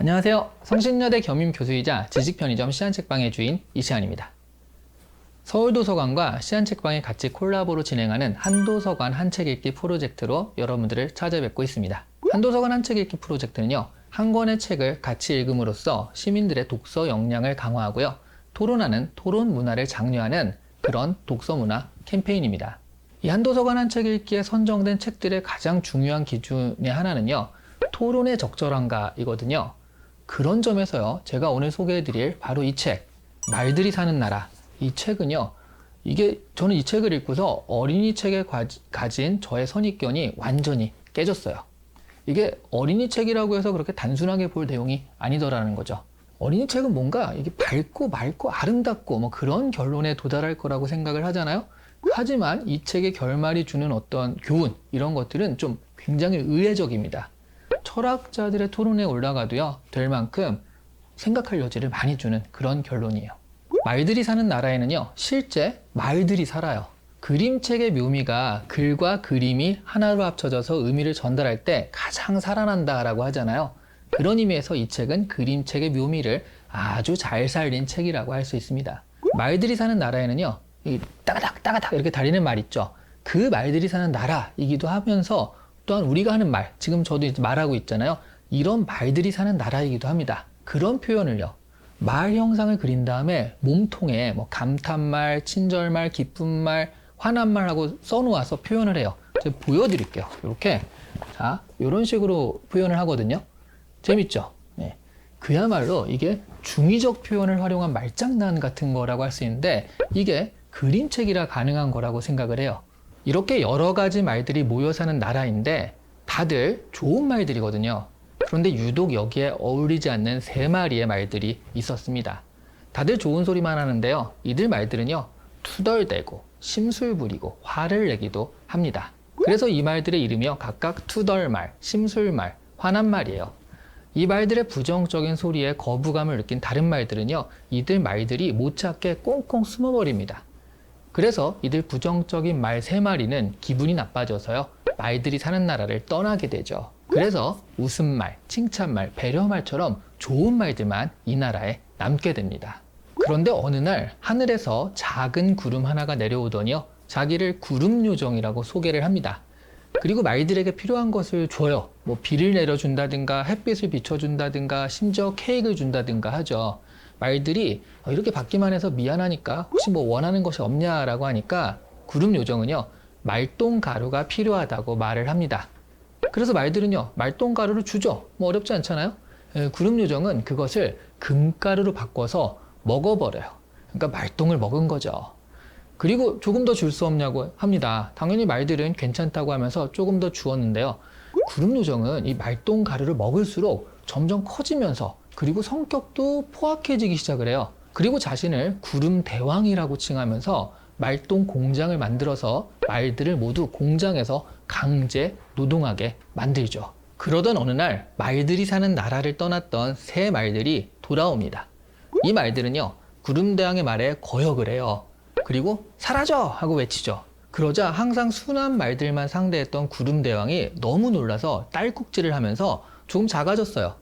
안녕하세요. 성신여대 겸임교수이자 지식편의점 시안책방의 주인 이시안입니다. 서울도서관과 시안책방이 같이 콜라보로 진행하는 한도서관 한책 읽기 프로젝트로 여러분들을 찾아뵙고 있습니다. 한도서관 한책 읽기 프로젝트는요, 한 권의 책을 같이 읽음으로써 시민들의 독서 역량을 강화하고요, 토론하는 토론 문화를 장려하는 그런 독서 문화 캠페인입니다. 이 한도서관 한책 읽기에 선정된 책들의 가장 중요한 기준의 하나는요, 토론의 적절한가이거든요. 그런 점에서요, 제가 오늘 소개해드릴 바로 이 책, 말들이 사는 나라. 이 책은요, 저는 이 책을 읽고서 어린이 책에 가진 저의 선입견이 완전히 깨졌어요. 이게 어린이 책이라고 해서 그렇게 단순하게 볼 내용이 아니더라는 거죠. 어린이 책은 뭔가 이게 밝고 맑고 아름답고 뭐 그런 결론에 도달할 거라고 생각을 하잖아요. 하지만 이 책의 결말이 주는 어떤 교훈, 이런 것들은 좀 굉장히 의례적입니다. 철학자들의 토론에 올라가도요, 될 만큼 생각할 여지를 많이 주는 그런 결론이에요. 말들이 사는 나라에는요, 실제 말들이 살아요. 그림책의 묘미가 글과 그림이 하나로 합쳐져서 의미를 전달할 때 가장 살아난다라고 하잖아요. 그런 의미에서 이 책은 그림책의 묘미를 아주 잘 살린 책이라고 할 수 있습니다. 말들이 사는 나라에는요, 이 따가닥 따가닥 이렇게 달리는 말 있죠. 그 말들이 사는 나라이기도 하면서 또한 우리가 하는 말, 지금 저도 이제 말하고 있잖아요. 이런 말들이 사는 나라이기도 합니다. 그런 표현을요, 말 형상을 그린 다음에 몸통에 뭐 감탄말, 친절말, 기쁜말, 화난말 하고 써놓아서 표현을 해요. 제가 보여드릴게요. 이렇게. 자, 이런 식으로 표현을 하거든요. 재밌죠? 네. 그야말로 이게 중의적 표현을 활용한 말장난 같은 거라고 할 수 있는데, 이게 그림책이라 가능한 거라고 생각을 해요. 이렇게 여러 가지 말들이 모여 사는 나라인데 다들 좋은 말들이거든요. 그런데 유독 여기에 어울리지 않는 3마리의 말들이 있었습니다. 다들 좋은 소리만 하는데요, 이들 말들은요, 투덜대고 심술 부리고 화를 내기도 합니다. 그래서 이 말들의 이름이요, 각각 투덜말, 심술말, 화난 말이에요. 이 말들의 부정적인 소리에 거부감을 느낀 다른 말들은요, 이들 말들이 못 찾게 꽁꽁 숨어버립니다. 그래서 이들 부정적인 말 3마리는 기분이 나빠져서요, 말들이 사는 나라를 떠나게 되죠. 그래서 웃음말, 칭찬말, 배려말처럼 좋은 말들만 이 나라에 남게 됩니다. 그런데 어느 날 하늘에서 작은 구름 하나가 내려오더니요, 자기를 구름요정이라고 소개를 합니다. 그리고 말들에게 필요한 것을 줘요. 뭐 비를 내려준다든가 햇빛을 비춰준다든가 심지어 케이크를 준다든가 하죠. 말들이 이렇게 받기만 해서 미안하니까 혹시 뭐 원하는 것이 없냐라고 하니까 구름 요정은요, 말똥가루가 필요하다고 말을 합니다. 그래서 말들은요, 말똥가루를 주죠. 뭐 어렵지 않잖아요. 구름 요정은 그것을 금가루로 바꿔서 먹어버려요. 그러니까 말똥을 먹은 거죠. 그리고 조금 더 줄 수 없냐고 합니다. 당연히 말들은 괜찮다고 하면서 조금 더 주었는데요, 구름 요정은 이 말똥가루를 먹을수록 점점 커지면서, 그리고 성격도 포악해지기 시작을 해요. 그리고 자신을 구름 대왕이라고 칭하면서 말똥 공장을 만들어서 말들을 모두 공장에서 강제 노동하게 만들죠. 그러던 어느 날 말들이 사는 나라를 떠났던 3말들이 돌아옵니다. 이 말들은요, 구름 대왕의 말에 거역을 해요. 그리고 사라져! 하고 외치죠. 그러자 항상 순한 말들만 상대했던 구름 대왕이 너무 놀라서 딸꾹질을 하면서 조금 작아졌어요.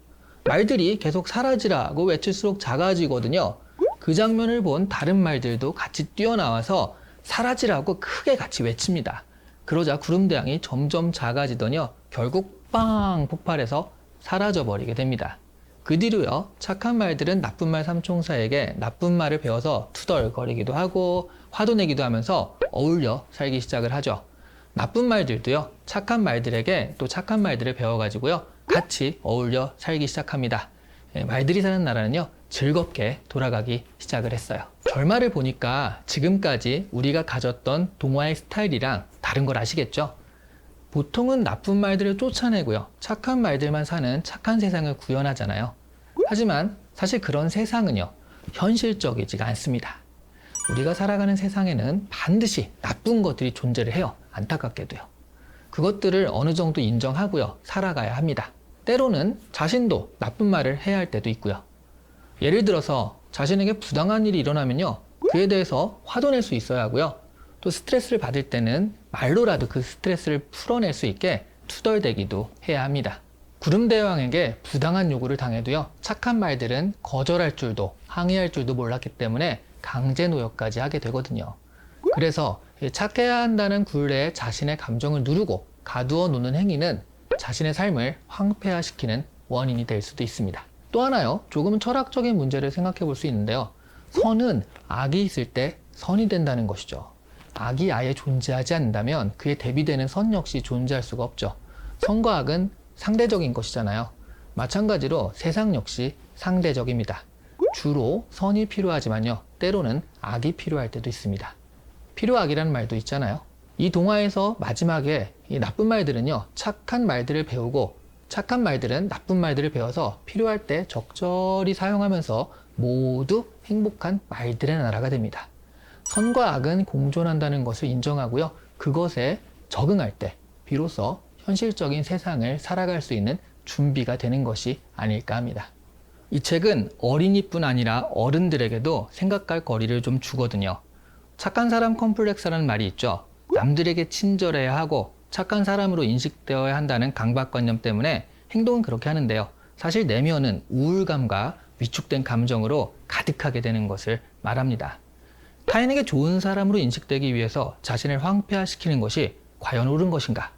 말들이 계속 사라지라고 외칠수록 작아지거든요. 그 장면을 본 다른 말들도 같이 뛰어나와서 사라지라고 크게 같이 외칩니다. 그러자 구름대왕이 점점 작아지더니요, 결국 빵 폭발해서 사라져버리게 됩니다. 그 뒤로요, 착한 말들은 나쁜 말 삼총사에게 나쁜 말을 배워서 투덜거리기도 하고 화도 내기도 하면서 어울려 살기 시작을 하죠. 나쁜 말들도요, 착한 말들에게 또 착한 말들을 배워가지고요, 같이 어울려 살기 시작합니다. 말들이 사는 나라는요, 즐겁게 돌아가기 시작을 했어요. 결말을 보니까 지금까지 우리가 가졌던 동화의 스타일이랑 다른 걸 아시겠죠? 보통은 나쁜 말들을 쫓아내고요, 착한 말들만 사는 착한 세상을 구현하잖아요. 하지만 사실 그런 세상은요, 현실적이지가 않습니다. 우리가 살아가는 세상에는 반드시 나쁜 것들이 존재를 해요. 안타깝게도요. 그것들을 어느 정도 인정하고요, 살아가야 합니다. 때로는 자신도 나쁜 말을 해야 할 때도 있고요. 예를 들어서 자신에게 부당한 일이 일어나면요, 그에 대해서 화도 낼 수 있어야 하고요. 또 스트레스를 받을 때는 말로라도 그 스트레스를 풀어낼 수 있게 투덜대기도 해야 합니다. 구름대왕에게 부당한 요구를 당해도요, 착한 말들은 거절할 줄도 항의할 줄도 몰랐기 때문에 강제 노역까지 하게 되거든요. 그래서 착해야 한다는 굴레에 자신의 감정을 누르고 가두어 놓는 행위는 자신의 삶을 황폐화시키는 원인이 될 수도 있습니다. 또 하나요, 조금은 철학적인 문제를 생각해 볼 수 있는데요. 선은 악이 있을 때 선이 된다는 것이죠. 악이 아예 존재하지 않는다면 그에 대비되는 선 역시 존재할 수가 없죠. 선과 악은 상대적인 것이잖아요. 마찬가지로 세상 역시 상대적입니다. 주로 선이 필요하지만요, 때로는 악이 필요할 때도 있습니다. 필요악이라는 말도 있잖아요. 이 동화에서 마지막에 이 나쁜 말들은요, 착한 말들을 배우고 착한 말들은 나쁜 말들을 배워서 필요할 때 적절히 사용하면서 모두 행복한 말들의 나라가 됩니다. 선과 악은 공존한다는 것을 인정하고요, 그것에 적응할 때 비로소 현실적인 세상을 살아갈 수 있는 준비가 되는 것이 아닐까 합니다. 이 책은 어린이뿐 아니라 어른들에게도 생각할 거리를 좀 주거든요. 착한 사람 컴플렉스라는 말이 있죠. 남들에게 친절해야 하고 착한 사람으로 인식되어야 한다는 강박관념 때문에 행동은 그렇게 하는데요. 사실 내면은 우울감과 위축된 감정으로 가득하게 되는 것을 말합니다. 타인에게 좋은 사람으로 인식되기 위해서 자신을 황폐화시키는 것이 과연 옳은 것인가?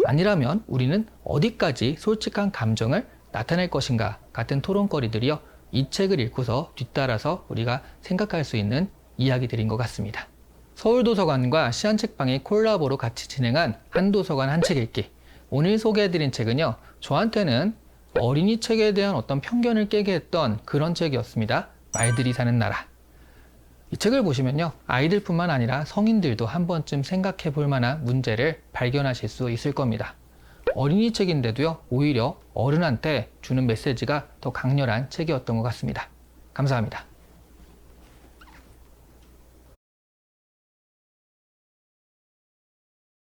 아니라면 우리는 어디까지 솔직한 감정을 나타낼 것인가 같은 토론거리들이요, 이 책을 읽고서 뒤따라서 우리가 생각할 수 있는 이야기들인 것 같습니다. 서울도서관과 시안책방이 콜라보로 같이 진행한 한도서관 한 책 읽기. 오늘 소개해드린 책은요, 저한테는 어린이 책에 대한 어떤 편견을 깨게 했던 그런 책이었습니다. 말들이 사는 나라. 이 책을 보시면요, 아이들뿐만 아니라 성인들도 한 번쯤 생각해 볼 만한 문제를 발견하실 수 있을 겁니다. 어린이 책인데도요, 오히려 어른한테 주는 메시지가 더 강렬한 책이었던 것 같습니다. 감사합니다.